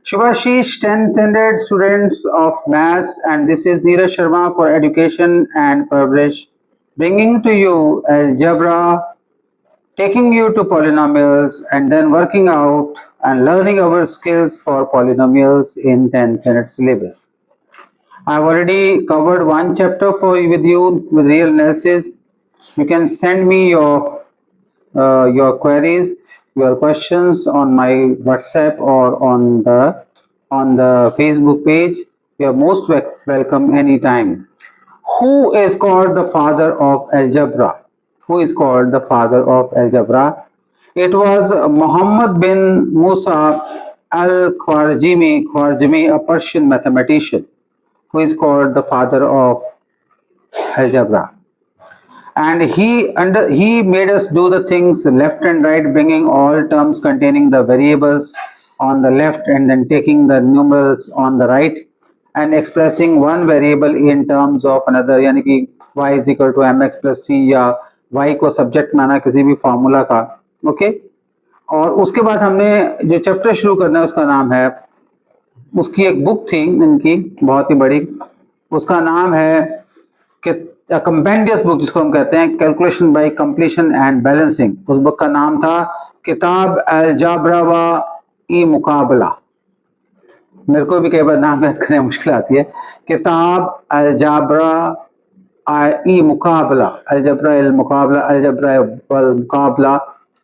Shubhashish, 10th standard students of maths, and this is Neeraj Sharma for Education and Publish, bringing to you algebra, taking you to polynomials, and then working out and learning our skills for polynomials in 10th standard syllabus. I've already covered one chapter with you with real analysis. You can send me your queries, your questions on my WhatsApp or on the Facebook page. You are most welcome anytime. Who is called the father of algebra? Who is called the father of algebra? It was Muhammad bin Musa al-Khwarizmi, a Persian mathematician, who is called the father of algebra. And he made us do the things left and right, bringing all terms containing the variables on the left and then taking the numerals on the right and expressing one variable in terms of another, यानी कि y is equal to mx plus c या y को subject माना किसी भी formula का. Okay और उसके बाद हमने जो चैप्टर शुरू करना है उसका नाम है, उसकी एक बुक थी इनकी बहुत ही बड़ी, उसका नाम है कि कंपेंडियस बुक जिसको हम कहते हैं calculation by completion and balancing. उस बुक का नाम था किताब अलजाब्रा व ई मुकाबला. मेरे को भी कई बार नाम याद करने मुश्किल आती है. किताब अलजाब्रा ई मुकाबला, अलजबरा अल मुकाबला, अलजबरा अल मुकाबला,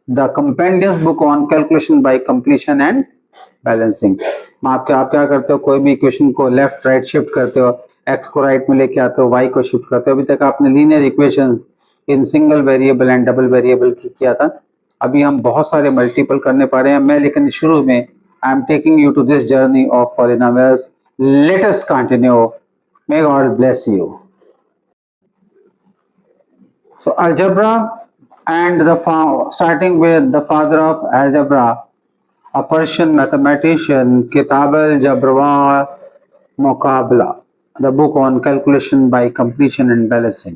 the compendious book on calculation by completion and balancing. आप क्या करते हो, कोई भी इक्वेशन को लेफ्ट राइट शिफ्ट करते हो, एक्स को राइट में लेके आते हो, वाई को शिफ्ट करते हो. अभी तक आपने linear equations in single variable and double variable की किया था. अभी हम बहुत सारे मल्टीपल करने पा रहे हैं. मैं लेकिन शुरू में I am taking you to this journey of polynomials. Let us continue. May God bless you. So algebra and starting with the father of algebra, a Persian mathematician, Kitab al-Jabra wa Muqabla, the book on calculation by completion and balancing.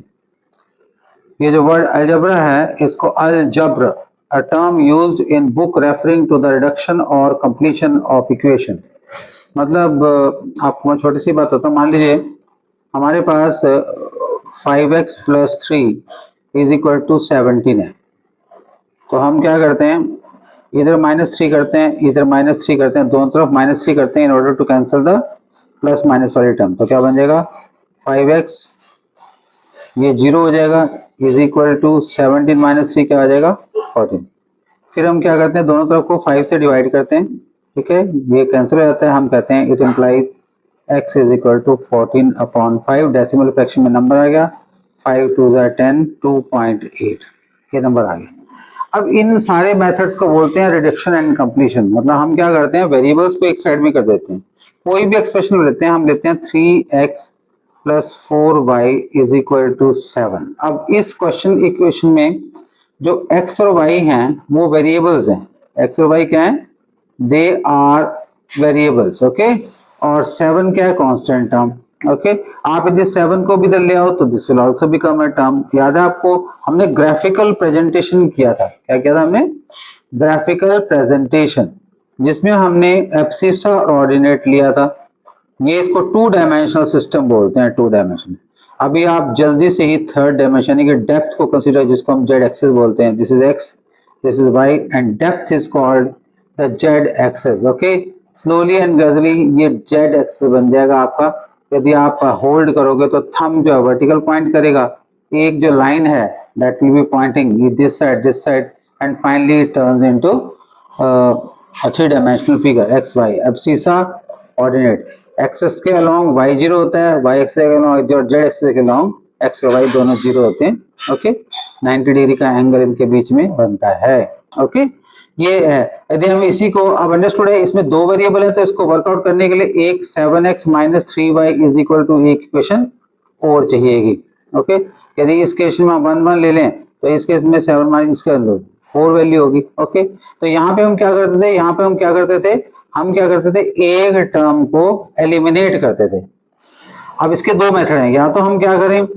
ये जो word algebra है, इसको al-Jabr, a term used in book referring to the reduction or completion of equation. मतलब आपको मैं छोटी सी बात होता हूँ. मान लीजिए हमारे पास 5x plus 3 is equal to 17 है. तो हम क्या करते हैं, इधर -3 करते हैं, इधर -3 करते हैं, दोनों तरफ -3 करते हैं in order to cancel the plus minus वाली टर्म. तो क्या बन जाएगा, 5x ये 0 हो जाएगा इज इक्वल टू 17 - 3 क्या आ जाएगा, 14. फिर हम क्या करते हैं, दोनों तरफ को 5 से डिवाइड करते हैं. ठीक है, ये कैंसिल हो जाता है. हम कहते हैं it implies x is equal to 14/5. Decimal fraction में नंबर आ गया, 5 2 10, 2.8 ये नंबर आ गया. अब इन सारे मेथड्स को बोलते हैं रिडक्शन एंड कंप्लीशन. मतलब हम क्या करते हैं, वेरिएबल्स को एक साइड में कर देते हैं. कोई भी एक्सप्रेशन लेते हैं, हम लेते हैं 3x + 4y is equal to 7. अब इस इक्वेशन में जो x और y हैं वो वेरिएबल्स हैं. x और y क्या है, दे आर वेरिएबल्स. ओके, और 7 क्या है, कांस्टेंट टर्म. ओके, आप यदि 7 को भी इधर ले आओ तो this will also become a term. याद है आपको, हमने ग्राफिकल प्रेजेंटेशन किया था. क्या किया था हमने, ग्राफिकल प्रेजेंटेशन, जिसमें हमने एब्सिसा और ऑर्डिनेट लिया था. ये इसको 2 डायमेंशनल सिस्टम बोलते हैं, 2 डायमेंशन. अभी आप जल्दी से ही 3rd डायमेंशन के डेप्थ को कंसीडर, जिसको हम जेड एक्सिस बोलते हैं. This is X, this is Y and depth is called the Z axis. Okay, slowly and gradually ये जेड एक्सिस बन जाएगा आपका. यदि आप होल्ड करोगे तो थंब जो है वर्टिकल पॉइंट करेगा, एक जो लाइन है that will be pointing this side and finally it turns into a 3 dimensional figure X Y. Abscissa ordinate, axes के अलोंग वाई 0 होता है, वाई एक्सेस के अलोंग और जेड एक्सेस के अलोंग एक्स और वाई दोनों 0 होते हैं. ओके, 90 डिग्री का एंगल इनके बीच में बनता है. ओके, ये है. यदि हम इसी को, अब अंडरस्टूड है, इसमें 2 वेरिएबल है तो इसको वर्कआउट करने के लिए एक 7x - 3y is equal to एक इक्वेशन और चाहिएगी. ओके, यदि इस केस में 1 1 ले लें तो इस केस में 7 - इसके अंदर 4 वैल्यू होगी. ओके, तो यहाँ पे हम क्या करते थे, हम क्या करते थे, एक टर्म को एलिमिनेट करते थे. अब इसके 2 मेथड हैं. या तो हम क्या करें,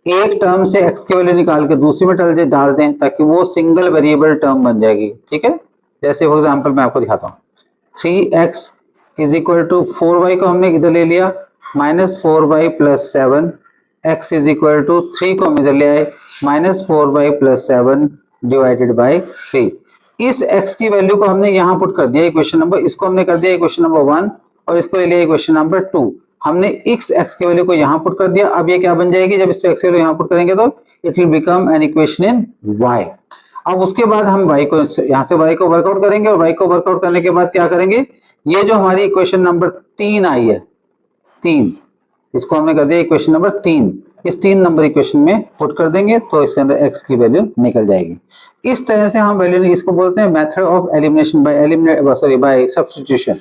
एक टर्म से x की वैल्यू निकाल के दूसरी में डाल दें ताकि वो सिंगल वेरिएबल टर्म बन जाएगी. ठीक है, जैसे फॉर एग्जांपल मैं आपको दिखाता हूँ, 3x is equal to 4y को हमने इधर ले लिया -4y plus 7, x is equal to 3 को हम इधर ले आए -4y प्लस 7 डिवाइडेड बाई 3। इस x की वैल्यू को हमने यहाँ पुट कर दिया इक्वेशन नंबर, इसको हमने कर दिया इक्वेशन नंबर 1 और इसको ले लिया इक्वेशन नंबर 2। हमने x की वैल्यू को यहाँ पुट कर दिया। अब ये क्या बन जाएगी, जब इस x की वैल्यू यहाँ पुट करेंगे तो it will become an equation in y। अब उसके बाद हम y को यहाँ से y को वर्कआउट करेंगे और y को वर्कआउट करने के बाद क्या करेंगे, ये जो हमारी इक्वेशन नंबर 3 आई है 3, इसको हमने कर दिया इक्वेशन नंबर 3, इस 3 नंबर इक्वेशन में पुट कर देंगे तो इसके अंदर x की वैल्यू निकल जाएगी। इस तरह से हम वैल्यू, इसको बोलते हैं method of elimination by substitution.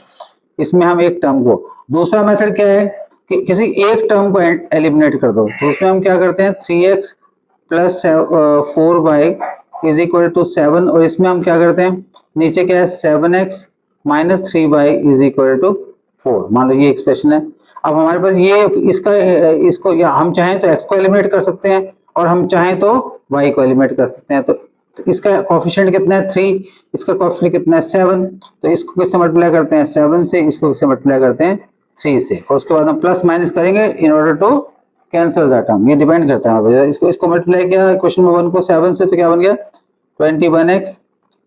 इसमें हम एक टर्म को, दूसरा मेथड क्या है कि किसी एक टर्म को एलिमिनेट कर दो, तो उसमें हम क्या करते हैं 3x plus 4y is equal to 7, और इसमें हम क्या करते हैं नीचे क्या है 7x minus 3y is equal to 4। मान लो ये एक्सप्रेशन है। अब हमारे पास ये इसको या हम चाहें तो x को एलिमिनेट कर सकते हैं और हम चाहें तो y को एलिमिनेट कर सकते हैं। तो इसका कोएफिशिएंट कितना है 3, इसका कोएफिशिएंट कितना है 7, तो इसको किससे मल्टीप्लाई करते हैं 7 से, इसको किससे मल्टीप्लाई करते हैं 3 से, और उसके बाद हम प्लस माइनस करेंगे in order to cancel that term. ये डिपेंड करता है, इसको मल्टीप्लाई किया क्वेश्चन नंबर 1 को 7 से, तो क्या बन गया 21x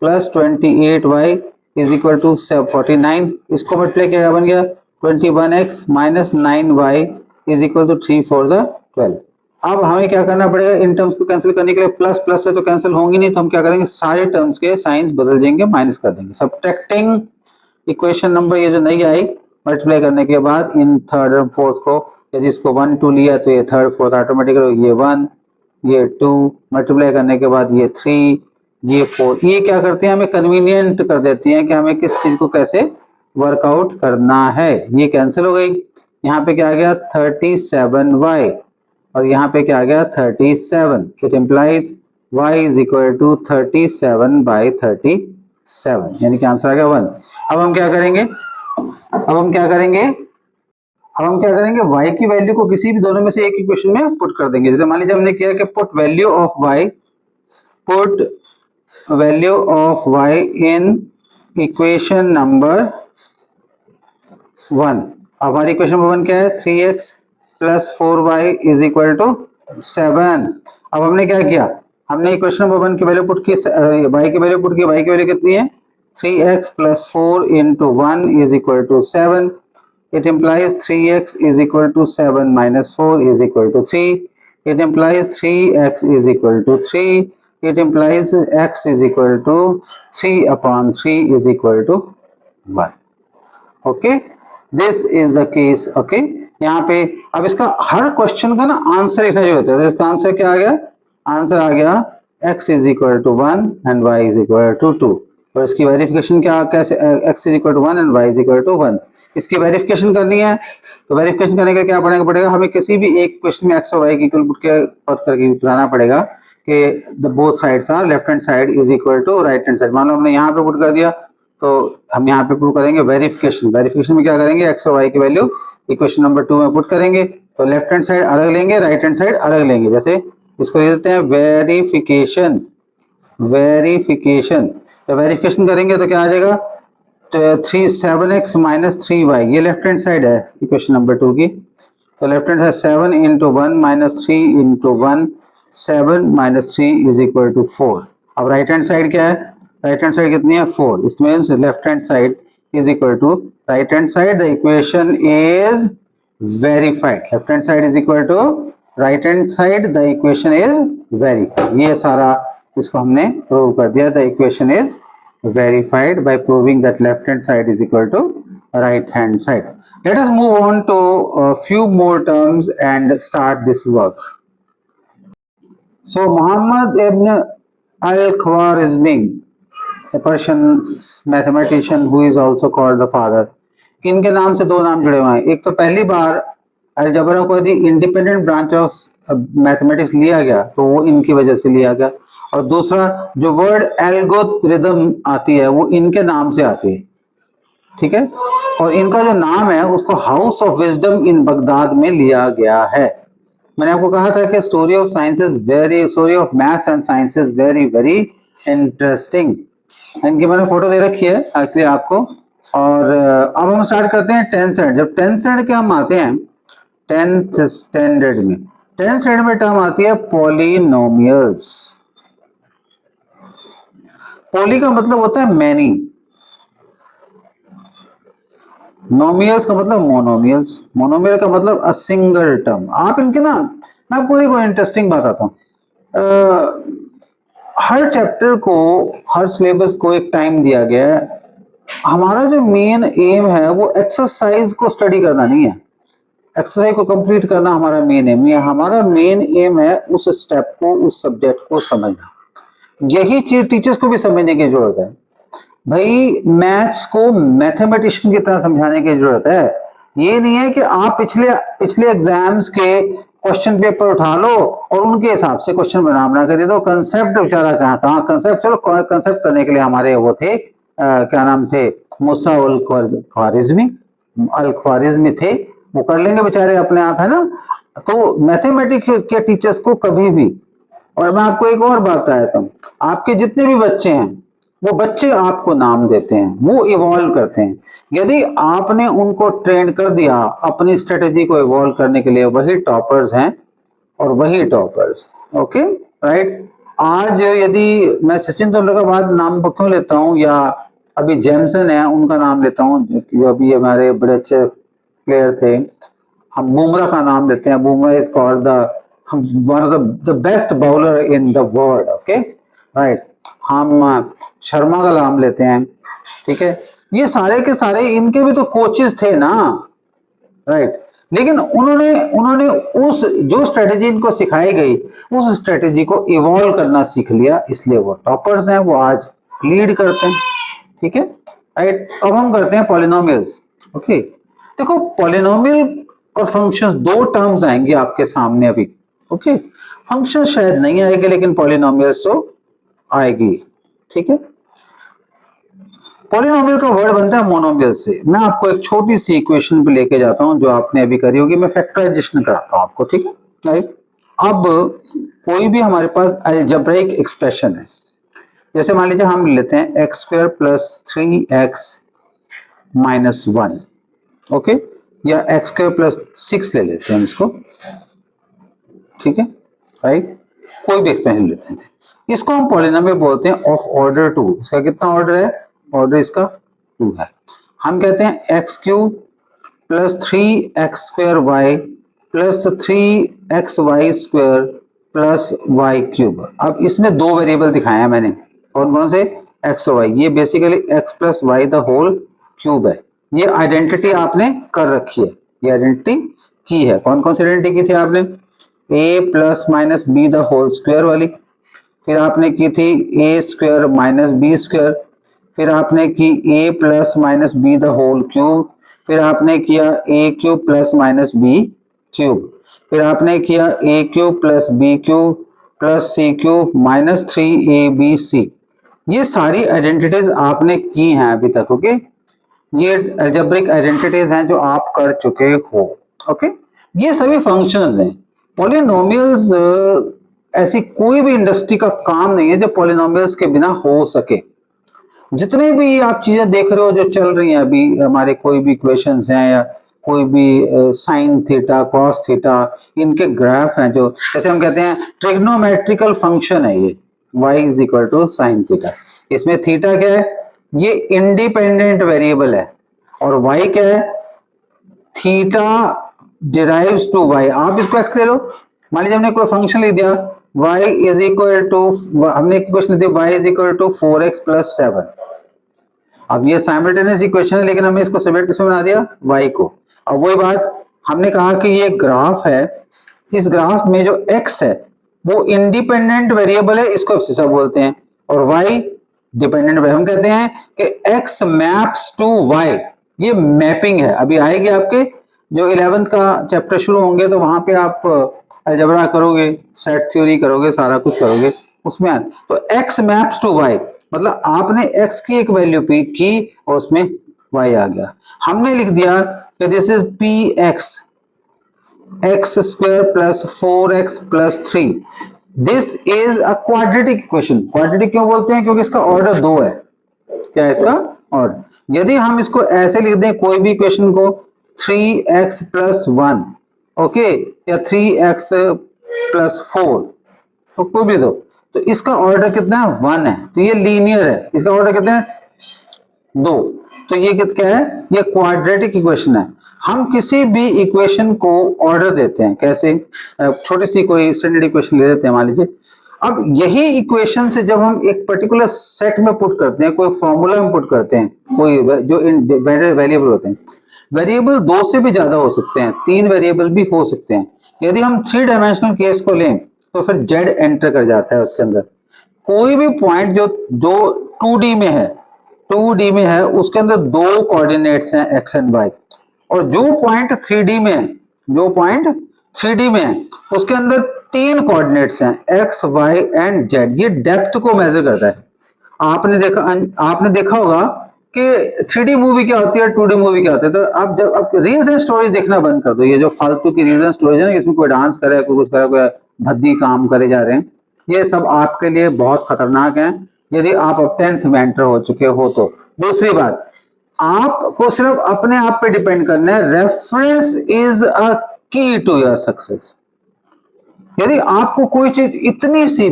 plus 28y is equal to 49। इसको मल्टीप्लाई किया बन गया 21x minus 9y is equal to 3 4 12। अब हमें क्या करना पड़ेगा, इन टर्म्स को कैंसिल करने के लिए प्लस प्लस से तो कैंसिल होंगी नहीं, तो हम क्या करेंगे सारे टर्म्स के साइंस बदल देंगे, माइनस कर देंगे। सब्ट्रैक्टिंग इक्वेशन नंबर ये जो नई आई मल्टीप्लाई करने के बाद इन थर्ड और फोर्थ को, यदि इसको 1 2 लिया तो ये थर्ड फोर्थ ऑटोमेटिकली ये 1 ये 2 मल्टीप्लाई करने के बाद ये 3 ये 4। ये क्या करते हैं, हमें कन्वीनियंट कर देती हैं कि हमें किस चीज को कैसे वर्कआउट करना है। ये कैंसिल हो गई, यहाँ पे क्या आ गया 37y और यहाँ पे क्या आ गया 37। It implies y is equal to 37 by 37, यानी कि आंसर आ गया 1। अब हम क्या करेंगे, y की वैल्यू को किसी भी दोनों में से एक इक्वेशन में पुट कर देंगे। जैसे मान लीजिए हमने किया कि put value of y in equation number 1। अब हमारी इक्वेशन नंबर 1 क्या है 3x plus 4y is equal to 7। अब हमने क्या किया, हमने इक्वेशन नंबर 1 की वैल्यू पुट की, y की वैल्यू पुट की, y की वैल्यू कितनी है 3x plus 4 into 1 is equal to 7। It implies 3x is equal to 7 minus 4 is equal to 3। It implies 3x is equal to 3। It implies x is equal to 3 upon 3 is equal to 1। Okay, this is the case. Okay, यहाँ पे अब इसका हर question का ना answer लिखना जो होता है, इसका आंसर क्या आ गया, आंसर आ गया x is equal to 1 and y is equal to 2। और इसकी वेरिफिकेशन क्या, कैसे x is equal to 1 and y is equal to 1, इसकी वेरिफिकेशन करनी है। तो वेरिफिकेशन करने का क्या पड़ेगा, हमें किसी भी एक क्वेश्चन में x और y की इक्वल पुट करके बताना पड़ेगा कि the both sides are left hand side is equal to right hand side. मान लो हमने यहाँ पे पुट कर दिया, तो हम यहाँ पे प्रूव करेंगे वेरिफिकेशन में क्या करेंगे x और y की वैल्यू इक्वेशन नंबर 2 में पुट करेंगे, तो लेफ्ट हैंड साइड अलग लेंगे, राइट हैंड साइड अलग लेंगे। जैसे इसको लिख देते हैं वेरिफिकेशन। तो वेरिफिकेशन करेंगे तो क्या आ जाएगा 7x माइनस 3y, ये लेफ्ट हैंड साइड है इक्वेशन नंबर 2 की, तो left hand side 7 into 1 minus 3 into 1 7 minus 3 is equal to 4। अब राइट हैंड साइड क्या है, राइट हैंड साइड कितनी है 4, it means left hand side is equal to right hand side, the equation is verified. Left hand side is equal to right hand side, the equation is verified. ये सारा इसको हमने prove कर दिया, the equation is verified by proving that left hand side is equal to right hand side. Let us move on to a few more terms and start this work. So Muhammad ibn al-Khwarizmi, a Persian mathematician who is also called the father, इनके नाम से दो नाम जुड़े हुए हैं। एक तो पहली बार अलजबरा को यदि इंडिपेंडेंट ब्रांच ऑफ मैथमेटिक्स लिया गया तो वो इनकी वजह से लिया गया, और दूसरा जो वर्ड एल्गोरिथम आती है वो इनके नाम से आती है, ठीक है। और इनका जो नाम है उसको house of wisdom in Baghdad में लिया गया है। मैंने आपको कहा था कि story of maths and science is very very interesting. इनकी मैंने फोटो दे रखी है एक्चुअली आपको, और अब हम स्टार्ट करते हैं 10th स्टैंडर्ड। जब 10th स्टैंडर्ड के हम आते हैं 10th स्टैंडर्ड में, 10th स्टैंडर्ड में टर्म आती है पॉलिनोमियल्स। पॉली का मतलब होता है मैनी, नोमियल्स का मतलब मोनोमियल्स, मोनोमियल का मतलब अ सिंगल टर्म। आप इनके ना, मैं आपको एक इंटरेस्टिंग बात आता हूँ। हर चैप्टर को, हर सिलेबस को एक टाइम दिया गया है। हमारा जो मेन एम है वो एक्सरसाइज को स्टडी करना नहीं है, एक्सरसाइज को कंप्लीट करना हमारा मेन एम नहीं है। हमारा मेन एम है उस स्टेप को, उस सब्जेक्ट को समझना। यही चीज टीचर्स को भी समझने की जरूरत है। भाई मैथ्स को मैथमेटिशियन की तरह समझाने की जरूरत है। ये नहीं है कि आप पिछले पिछले एग्जाम्स के क्वेश्चन पेपर उठा लो और उनके हिसाब से क्वेश्चन बना के दे दो। कंसेप्ट बेचारा कहाँ कहाँ कंसेप्ट, चलो कंसेप्ट करने के लिए हमारे वो थे क्या नाम थे, मूसा अल ख्वारिज़मी, अल ख्वारिज़मी थे, वो कर लेंगे बेचारे अपने आप, है ना। तो मैथमेटिक्स के टीचर्स को कभी भी, और मैं आपको एक और बात बताता हूँ, आपके जितने भी बच्चे हैं वो बच्चे आपको नाम देते हैं, वो इवॉल्व करते हैं। यदि आपने उनको ट्रेन कर दिया अपनी स्ट्रेटेजी को इवॉल्व करने के लिए, वही टॉपर्स हैं और वही टॉपर्स। Okay right. आज यदि मैं सचिन तेंदुलकर का बाद नाम क्यों लेता हूँ, या अभी जेमसन है उनका नाम लेता हूँ, जो अभी हमारे बड़े अच्छे प्लेयर थे। हम बुमराह का नाम लेते हैं, Bumrah is called the one of the best bowler in the world. Okay right. हम शर्मा का नाम लेते हैं, ठीक है। ये सारे के सारे इनके भी तो कोचेस थे ना, राइट। लेकिन उन्होंने उन्होंने उस जो स्ट्रेटेजी इनको सिखाई गई, उस स्ट्रेटेजी को इवॉल्व करना सीख लिया, इसलिए वो टॉपर्स हैं, वो आज लीड करते हैं, ठीक है राइट। अब हम करते हैं पॉलिनोमियल्स। ओके, देखो पॉलिनोमियल और फंक्शंस दो टर्म्स आएंगे आपके सामने अभी। ओके, फंक्शन शायद नहीं आएगी लेकिन पॉलिनोमियल्स तो आएगी, ठीक है। पॉलिनोमियल का वर्ड बनता है मोनोमियल से। मैं आपको एक छोटी सी इक्वेशन पे लेके जाता हूं जो आपने अभी करी होगी, मैं फैक्टराइजेशन कराता हूं आपको, ठीक है राइट। अब कोई भी हमारे पास अलजेब्रिक एक्सप्रेशन है, जैसे मान लीजिए हम लेते हैं x square plus 3x minus 1, okay, या एक्स स्क्वायर प्लस 6 ले लेते हैं इसको, ठीक है राइट। कोई भी एक्सप्रेशन लेते हैं, इसको हम पॉलिनोमियल बोलते हैं ऑफ ऑर्डर 2। इसका कितना ऑर्डर है? ऑर्डर इसका 2 है। हम कहते हैं X cube plus 3x square Y plus 3xy square plus Y cube. अब इसमें दो वेरिएबल दिखाए हैं मैंने, कौन कौन से? एक्स और वाई। ये basically x plus Y the whole cube है। ये आइडेंटिटी आपने कर रखी है, ये आइडेंटिटी की है। कौन कौन सी आइडेंटिटी की थी आपने? a plus minus B the whole square वाली, फिर आपने की थी a square minus B square, फिर आपने की a plus minus B the whole cube, फिर आपने किया a cube plus minus B cube, फिर आपने किया a cube plus B cube plus C cube minus 3abc। ये सारी आइडेंटिटीज आपने की हैं अभी तक। ओके, ये अलजेब्रिक आइडेंटिटीज हैं जो आप कर चुके हो। ओके, ये सभी फंक्शंस हैं। पॉलिनोमियल्स ऐसी कोई भी इंडस्ट्री का काम नहीं है जो पॉलिनोमियल्स के बिना हो सके। जितने भी आप चीजें देख रहे हो जो चल रही हैं अभी, हमारे कोई भी इक्वेशंस हैं या कोई भी साइन थीटा कॉस थीटा, इनके ग्राफ हैं, जो जैसे हम कहते हैं ट्रिग्नोमेट्रिकल फंक्शन है ये, y is equal to sine theta. इसमें थीटा क्या है? ये इंडिपेंडेंट वेरिएबल है, और y क्या है? Theta derives to y। आप इसको x ले लो, मान लीजिए हमने कोई फंक्शन लिख दिया y इज इक्वल टू, हमने इक्वेशन लिख दी y is equal to 4x plus 7। अब ये साइमल्टेनियस इक्वेशन है लेकिन हमने इसको सेपरेट किसमें बना दिया? y को। अब वही बात हमने कहा कि ये ग्राफ है, इस ग्राफ में जो x है वो इंडिपेंडेंट वेरिएबल है, इसको एब्सिसा बोलते हैं, और y डिपेंडेंट वेरिएबल। हम कहते हैं कि x मैप्स टू y, ये मैपिंग है। अभी आएगी आपके जो 11th का चैप्टर शुरू होंगे तो वहां पे आप अलजेब्रा करोगे, सेट थ्योरी करोगे, सारा कुछ करोगे उसमें। तो x मैप्स टू y मतलब आपने x की एक वैल्यू पी की और उसमें y आ गया। हमने लिख दिया कि this is P x, x square plus 4x plus 3। This is a quadratic equation. Quadratic क्यों बोलते हैं? क्योंकि इसका ऑर्डर 2 है। क्या है इसका ऑर्डर? यदि हम इसको ऐसे लिख दें कोई भी इक्वेशन को 3x+1, ओके, या 3x+4, तो कोई भी दो, तो इसका ऑर्डर कितना है 1 है, तो ये लीनियर है, इसका ऑर्डर कितना है 2, तो ये क्या है, ये क्वाड्रेटिक इक्वेशन है। हम किसी भी इक्वेशन को ऑर्डर देते हैं, कैसे, छोटी सी कोई स्टैंडर्ड इक्वेशन ले लेते हैं, मान लीजिए। अब यही इक्वेशन से जब हम एक पर्टिकुलर सेट में पुट करते हैं, कोई फॉर्मूला में पुट करते हैं, कोई जो वेरिएबल होते हैं, वेरिएबल 2 से भी ज्यादा हो सकते हैं, 3 वेरिएबल भी हो सकते हैं। यदि हम 3 डायमेंशनल केस को लें तो फिर z एंटर कर जाता है उसके अंदर। कोई भी पॉइंट जो 2D में है, 2D में है, उसके अंदर 2 कोऑर्डिनेट्स हैं x एंड y, और जो पॉइंट 3D में है, जो पॉइंट 3D में है, उसके अंदर 3 कोऑर्डिनेट्स हैं x, y एंड z। ये डेप्थ को मेजर करता है। आपने देखा होगा कि 3D मूवी क्या होती है, 2D मूवी क्या होती है। तो आप जब आप रील्स एंड स्टोरीज देखना बंद कर दो, ये जो फालतू की रील्स एंड स्टोरीज है ना, इसमें कोई डांस करे, कोई कुछ करे, कोई भद्दी काम करे जा रहे हैं, ये सब आपके लिए बहुत खतरनाक है यदि आप अब 10th में एंटर हो चुके हो तो। दूसरी बात, आपको सिर्फ अपने आप पे डिपेंड करना है, रेफरेंस इज अ की टू योर सक्सेस। यदि आपको कोई चीज इतनी सी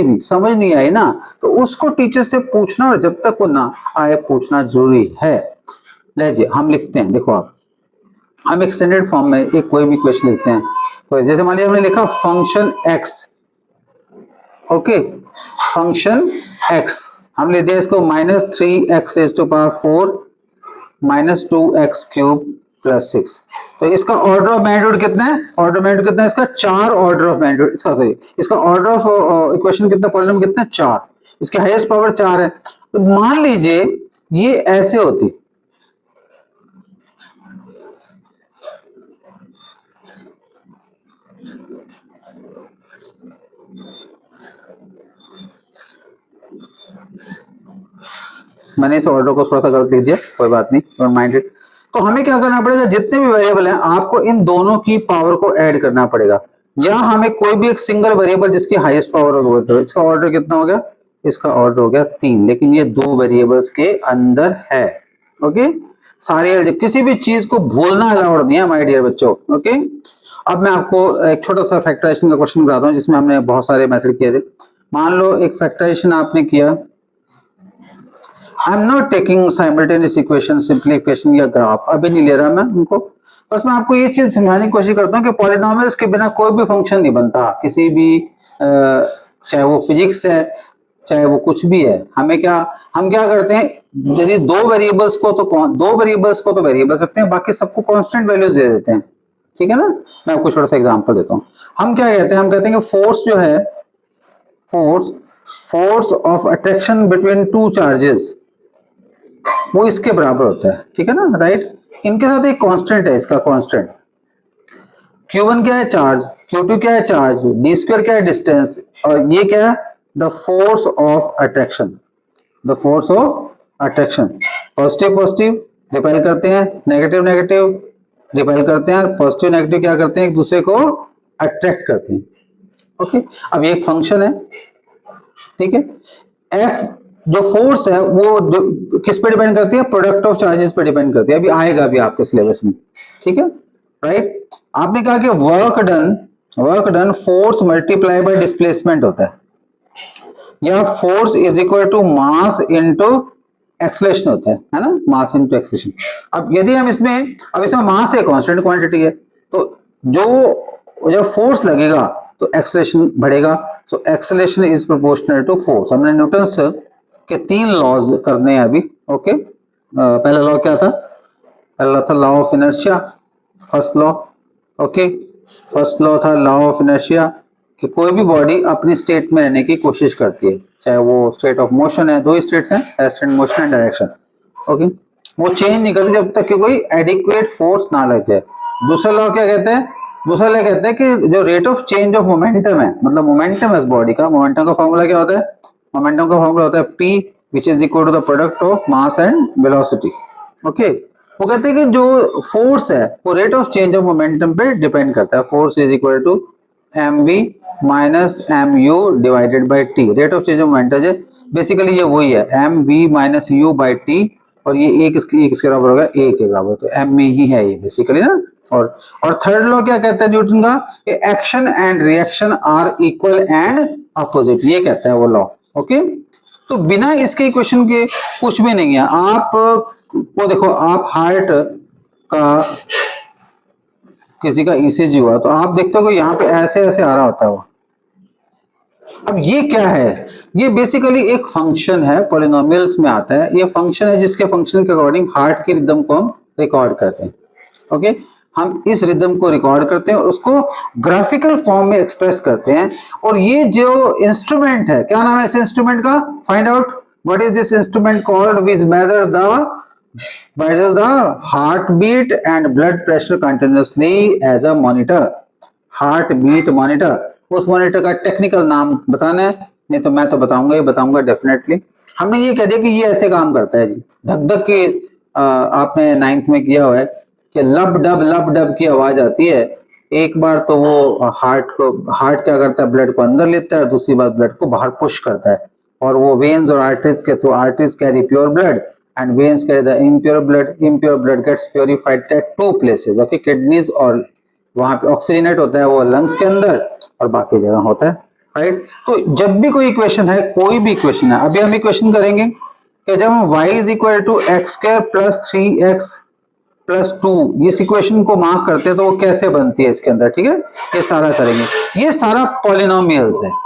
भी समझ नहीं आई ना, तो उसको टीचर से पूछना, और जब तक वो ना आए पूछना जरूरी है। लीजिए हम लिखते हैं, देखो आप, हम एक स्टैंडर्ड फॉर्म में एक कोई भी क्वेश्चन लिखते हैं, तो जैसे मान लीजिए हमने लिखा function x, okay, function x, हम ले दिया इसको -3x⁴ -2x³ + 6। तो इसका ऑर्डर ऑफ मैग्नीट्यूड कितना है, इसका 4 ऑर्डर ऑफ मैग्नीट्यूड, इसका ऑर्डर ऑफ इक्वेशन कितना, पॉलिनोमियल कितना है 4, इसकी हाईएस्ट पावर 4 है। तो मान लीजिए ये ऐसे होती, मैंने इस ऑर्डर को थोड़ा सा गलत लिख दिया, कोई बात नहीं, डोंट माइंड इट। तो हमें क्या करना पड़ेगा, जितने भी वेरिएबल हैं आपको इन दोनों की पावर को ऐड करना पड़ेगा, या हमें कोई भी एक सिंगल वेरिएबल जिसकी हाईएस्ट पावर हो, इसका ऑर्डर कितना हो गया, इसका ऑर्डर हो गया 3, लेकिन ये 2 वेरिएबल्स के अंदर है, ओके। सारे किसी भी चीज को भूलना अलाउड नहीं है माय डियर बच्चों, ओके। अब मैं आपको एक छोटा सा फैक्टराइजेशन का क्वेश्चन बताता हूँ, जिसमें हमने बहुत सारे मेथड किए थे। मान लो एक फैक्टराइजेशन आपने किया, I am not taking simultaneous equation, simplification या ग्राफ, अभी नहीं ले रहा मैं उनको, बस मैं आपको ये चीज समझाने की कोशिश करता हूँ कि पॉलिनोमियल्स के बिना कोई भी फंक्शन नहीं बनता, किसी भी चाहे वो फिजिक्स है, चाहे वो कुछ भी है। हम क्या करते हैं, यदि 2 वेरिएबल्स को तो वेरिएबल्स रखते हैं, बाकी सबको कांस्टेंट वैल्यूज दे देते हैं, ठीक है ना। मैं आपको छोटा सा एग्जांपल देता हूँ। हम क्या कहते हैं, हम कहते हैं कि फोर्स जो है, force of attraction between 2 charges, वो इसके बराबर होता है, ठीक है ना, राइट। इनके साथ एक कांस्टेंट है, इसका कांस्टेंट Q1 क्या है, चार्ज, Q2 क्या है, चार्ज, d² क्या है, डिस्टेंस, और ये क्या है, the force of attraction, positive positive repel करते हैं, नेगेटिव नेगेटिव रिपेल करते हैं, पॉजिटिव नेगेटिव क्या करते हैं, एक दूसरे को अट्रैक्ट करते हैं, ओके। अब ये एक फंक्शन है, ठीक है। F जो फोर्स है वो किस पे डिपेंड करती है, प्रोडक्ट ऑफ चार्जेस पे डिपेंड करती है, अभी आएगा अभी आपके सिलेबस में, ठीक है, राइट। आपने कहा कि work done force multiply by displacement होता है, या force is equal to mass into acceleration होता है ना, मास इनटू एक्सेलरेशन। अब यदि हम इसमें मास है, कांस्टेंट क्वांटिटी है, तो जब फोर्स लगेगा तो एक्सेलरेशन बढ़ेगा, so acceleration is proportional to force. हमने न्यूटन्स के 3 लॉज करने हैं अभी, ओके। पहला लॉ क्या था, पहला था law of inertia, first law, okay. First law था लॉ ऑफ इनर्शिया, कि कोई भी बॉडी अपनी स्टेट में रहने की कोशिश करती है, चाहे वो स्टेट ऑफ मोशन है, 2 स्टेट्स हैं, rest and motion and direction, okay. वो चेंज नहीं करती जब तक कि कोई एडिक्वेट फोर्स ना लग जाए। दूसरा लॉ क्या कहते हैं, कि जो rate of change of momentum है, मतलब मोमेंटम है इस बॉडी का, मोमेंटम का फॉर्मूला क्या होता है, मोमेंटम का फॉर्मूला होता है P which is equal to the product of mass and velocity, okay. वो कहते हैं कि जो फोर्स है वो rate of change of momentum पे डिपेंड करता है, force is equal to mv minus mu divided by t, rate of change of momentum है, बेसिकली ये वही है, mv minus u by t और ये एक इसके बराबर होगा ए के बराबर, तो एम में ही है ये बेसिकली ना। और थर्ड लॉ क्या कहता है न्यूटन का, action and reaction are equal and opposite, ये कहता है वो लॉ। ओके, तो बिना इसके इक्वेशन के कुछ भी नहीं है। आप वो देखो, आप हार्ट का किसी का ईसीजी हुआ तो आप देखते हो कि यहाँ पे ऐसे ऐसे आ रहा होता है वो। अब ये क्या है, ये बेसिकली एक फंक्शन है, पॉलिनोमियल्स में आता है। ये फंक्शन है जिसके फंक्शन के अकॉर्डिंग हार्ट की रिदम को हम रिकॉर्ड करते हैं। ओके, हम इस रिदम को रिकॉर्ड करते हैं और उसको ग्राफिकल फॉर्म में एक्सप्रेस करते हैं। और ये जो इंस्ट्रूमेंट है, क्या नाम है इस इंस्ट्रूमेंट का, find out what is this instrument called which measures the heartbeat and blood pressure continuously as a monitor. Heart beat monitor, उस मॉनिटर का टेक्निकल नाम बताना है, नहीं तो मैं तो बताऊंगा, ये बताऊंगा डेफिनेटली। हमने ये कह दिया कि ये ऐसे काम करता है जी, धक धक की आपने 9th में किया हुआ है कि लब डब की आवाज आती है। एक बार तो वो हार्ट क्या करता है, ब्लड को अंदर लेता है, दूसरी बार ब्लड को बाहर पुश करता है, और वो वेन्स और आर्टरीज के through, arteries carry pure blood and veins carry the impure blood. Impure blood gets purified at two places, okay, kidneys, और वहां पे ऑक्सीजनेट होता है वो लंग्स के अंदर और बाकी जगह होता है, राइट। तो जब भी कोई इक्वेशन है, कोई भी इक्वेशन है, अभी हम इक्वेशन करेंगे कि जब हम y is equal to X square plus 3x plus 2 इस इक्वेशन को मार्क करते हैं तो वो कैसे बनती है इसके अंदर, ठीक है, ये सारा करेंगे। ये सारा पॉलिनोमियल्स है।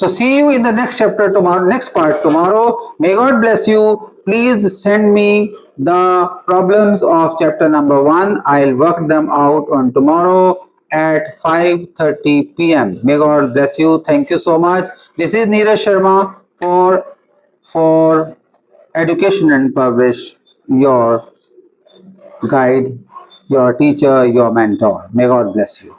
So see you in the next chapter tomorrow, next part tomorrow. May God bless you. Please send me the problems of chapter number 1. I'll work them out on tomorrow at 5:30 p.m. May God bless you. Thank you so much. This is Neeraj Sharma for Education and Publish, your guide, your teacher, your mentor. May God bless you.